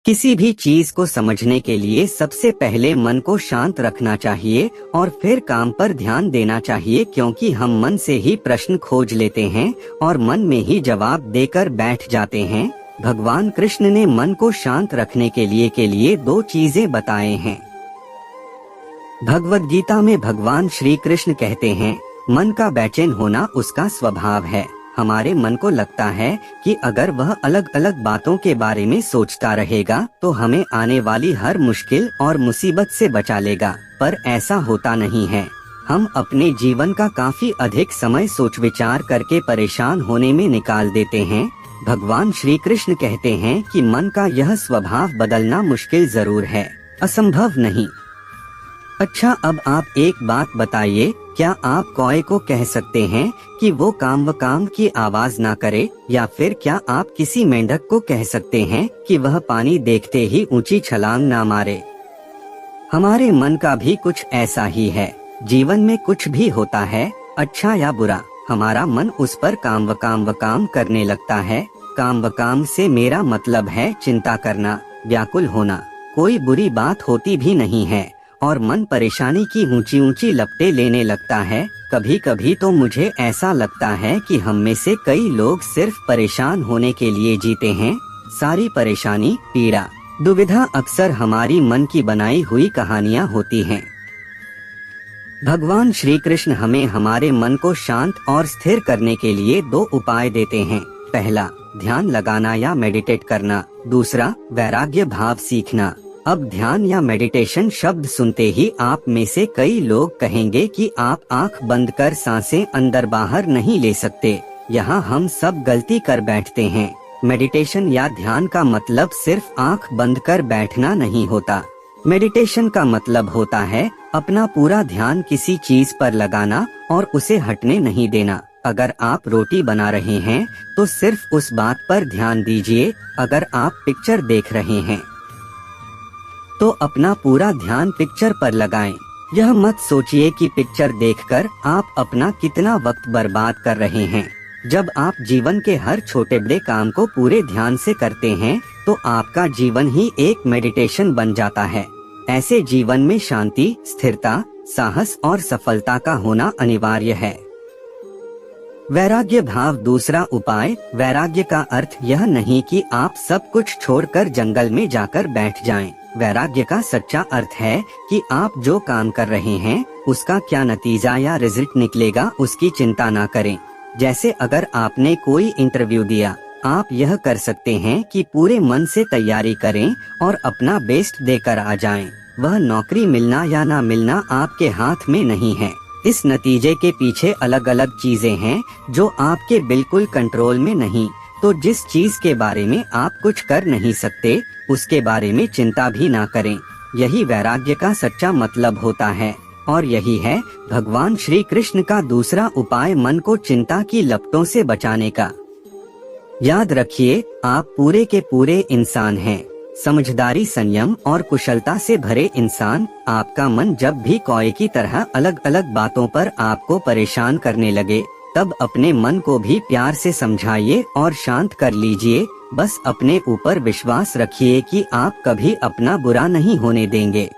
किसी भी चीज को समझने के लिए सबसे पहले मन को शांत रखना चाहिए और फिर काम पर ध्यान देना चाहिए, क्योंकि हम मन से ही प्रश्न खोज लेते हैं और मन में ही जवाब देकर बैठ जाते हैं। भगवान कृष्ण ने मन को शांत रखने के लिए दो चीजें बताए हैं। भगवद गीता में भगवान श्री कृष्ण कहते हैं, मन का बेचैन होना उसका स्वभाव है। हमारे मन को लगता है कि अगर वह अलग अलग बातों के बारे में सोचता रहेगा तो हमें आने वाली हर मुश्किल और मुसीबत से बचा लेगा, पर ऐसा होता नहीं है। हम अपने जीवन का काफी अधिक समय सोच विचार करके परेशान होने में निकाल देते हैं। भगवान श्री कृष्ण कहते हैं कि मन का यह स्वभाव बदलना मुश्किल जरूर है, असंभव नहीं। अच्छा, अब आप एक बात बताइए, क्या आप कौए को कह सकते हैं कि वो काम की आवाज ना करे, या फिर क्या आप किसी मेंढक को कह सकते हैं कि वह पानी देखते ही ऊंची छलांग ना मारे? हमारे मन का भी कुछ ऐसा ही है। जीवन में कुछ भी होता है, अच्छा या बुरा, हमारा मन उस पर काम करने लगता है। काम से मेरा मतलब है चिंता करना, व्याकुल होना। कोई बुरी बात होती भी नहीं है और मन परेशानी की ऊंची ऊंची लपटें लेने लगता है। कभी कभी तो मुझे ऐसा लगता है कि हम में से कई लोग सिर्फ परेशान होने के लिए जीते हैं। सारी परेशानी, पीड़ा, दुविधा अक्सर हमारी मन की बनाई हुई कहानियाँ होती हैं। भगवान श्री कृष्ण हमें हमारे मन को शांत और स्थिर करने के लिए दो उपाय देते हैं। पहला, ध्यान लगाना या मेडिटेट करना। दूसरा, वैराग्य भाव सीखना। अब ध्यान या मेडिटेशन शब्द सुनते ही आप में से कई लोग कहेंगे कि आप आंख बंद कर सांसें अंदर बाहर नहीं ले सकते। यहाँ हम सब गलती कर बैठते हैं। मेडिटेशन या ध्यान का मतलब सिर्फ आंख बंद कर बैठना नहीं होता। मेडिटेशन का मतलब होता है अपना पूरा ध्यान किसी चीज पर लगाना और उसे हटने नहीं देना। अगर आप रोटी बना रहे हैं तो सिर्फ उस बात पर ध्यान दीजिए। अगर आप पिक्चर देख रहे हैं तो अपना पूरा ध्यान पिक्चर पर लगाएं। यह मत सोचिए कि पिक्चर देखकर आप अपना कितना वक्त बर्बाद कर रहे हैं। जब आप जीवन के हर छोटे बड़े काम को पूरे ध्यान से करते हैं तो आपका जीवन ही एक मेडिटेशन बन जाता है। ऐसे जीवन में शांति, स्थिरता, साहस और सफलता का होना अनिवार्य है। वैराग्य भाव दूसरा उपाय। वैराग्य का अर्थ यह नहीं कि आप सब कुछ छोड़कर जंगल में जाकर बैठ जाएं। वैराग्य का सच्चा अर्थ है कि आप जो काम कर रहे हैं उसका क्या नतीजा या रिजल्ट निकलेगा उसकी चिंता ना करें। जैसे अगर आपने कोई इंटरव्यू दिया, आप यह कर सकते हैं कि पूरे मन से तैयारी करें और अपना बेस्ट देकर आ जाएं। वह नौकरी मिलना या ना मिलना आपके हाथ में नहीं है। इस नतीजे के पीछे अलग अलग चीजें हैं जो आपके बिल्कुल कंट्रोल में नहीं। तो जिस चीज के बारे में आप कुछ कर नहीं सकते उसके बारे में चिंता भी ना करें। यही वैराग्य का सच्चा मतलब होता है और यही है भगवान श्री कृष्ण का दूसरा उपाय मन को चिंता की लपटों से बचाने का। याद रखिए, आप पूरे के पूरे इंसान हैं। समझदारी, संयम और कुशलता से भरे इंसान। आपका मन जब भी कौए की तरह अलग अलग बातों पर आपको परेशान करने लगे तब अपने मन को भी प्यार से समझाइए और शांत कर लीजिए। बस अपने ऊपर विश्वास रखिए कि आप कभी अपना बुरा नहीं होने देंगे।